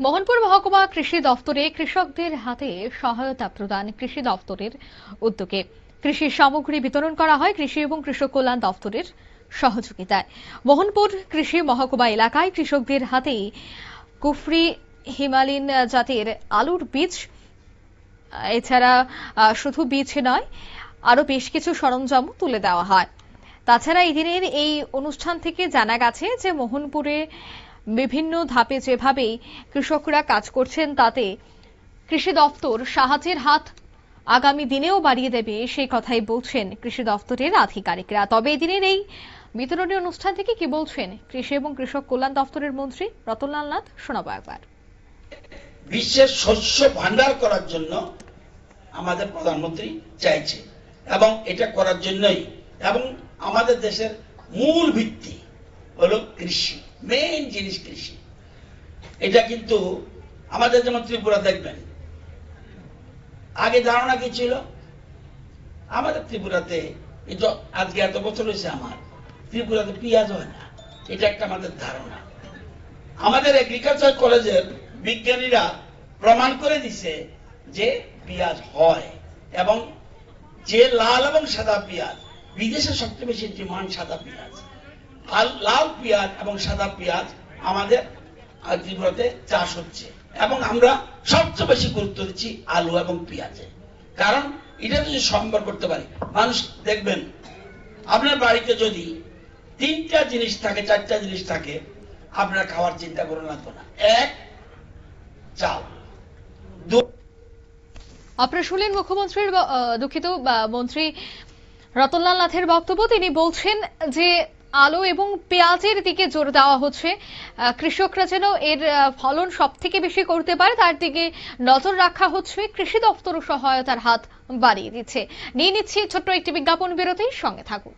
মোহনপুর মহকুমা কৃষি দফতরে কৃষকদের হাতে সহায়তা প্রদান কৃষি দফতরের উদ্যোগে কৃষি সামগ্রী বিতরণ করা হয় কৃষি এবং কৃষক কল্যাণ দফতরের সহযোগিতায়। মোহনপুর কৃষি মহকুমা এলাকায় কৃষকদের হাতে কুফরি হিমালয়ান জাতের আলুর বীজ, এছাড়া শুধু বীজ নয় আরো বেশ কিছু সরঞ্জাম তুলে দেওয়া হয়। তাছাড়া এই দিনের এই অনুষ্ঠান থেকে জানা গেছে যে মোহনপুরে বিভিন্ন ধাপে যেভাবে কৃষকরা কাজ করছেন তাতে কৃষি দফতর সাহায্যের হাত আগামী দিনেও বাড়িয়ে দেবে সেই কথাই বলছেন কৃষি দফতরের আধিকারিকরা। তবে এদিনের এই বিতরণী অনুষ্ঠান থেকে কি বলছেন কৃষি এবং কৃষক কল্যাণ দফতরের মন্ত্রী রতনলাল নাথ, শোনাবো একবার। বিশ্বের শস্য ভান্ডার করার জন্য আমাদের প্রধানমন্ত্রী চাইছে এবং এটা করার জন্যই, এবং আমাদের দেশের মূল ভিত্তি হলো কৃষি, মেইন জিনিস কৃষি। এটা কিন্তু আমাদের যেমন ত্রিপুরা দেখবেন, আগে ধারণা কি ছিল, আমাদের ত্রিপুরাতে এটা আজকে এত বছর হয়েছে আমার ত্রিপুরাতে পেঁয়াজ হয় না, এটা একটা আমাদের ধারণা। আমাদের এগ্রিকালচার কলেজের বিজ্ঞানীরা প্রমাণ করে দিছে যে পেঁয়াজ হয়, এবং যে লাল এবং সাদা পেঁয়াজ, বিদেশে সবচেয়ে বেশি ডিমান্ড সাদা পেঁয়াজ, আর লাল পেঁয়াজ এবং সাদা পেঁয়াজ আমাদের ত্রিপুরাতে চাষ হচ্ছে, এবং আমরা সবচেয়ে বেশি গুরুত্ব দিচ্ছি আলু এবং পেঁয়াজে। কারণ এটা যদি সম্ভব করতে পারি, মানুষ দেখবেন আপনার বাড়িতে যদি 3টা জিনিস থাকে, 4টা জিনিস থাকে, আপনারা খাওয়ার চিন্তা করে লাগবে না। 1 চাল, 2। আপনারা শুনলেন মুখ্যমন্ত্রীর মন্ত্রী রতনলাল নাথের বক্তব্য। তিনি বলছেন যে আলু এবং পেঁয়াজের দিকে জোর দেওয়া হচ্ছে, কৃষকরা যেন এর ফলন সব থেকে বেশি করতে পারে তার দিকে নজর রাখা হচ্ছে। কৃষি দপ্তরও সহায়তার হাত বাড়িয়ে দিচ্ছে। নিয়ে নিচ্ছি ছোট্ট একটি বিজ্ঞাপন বিরতি, সঙ্গে থাকুন।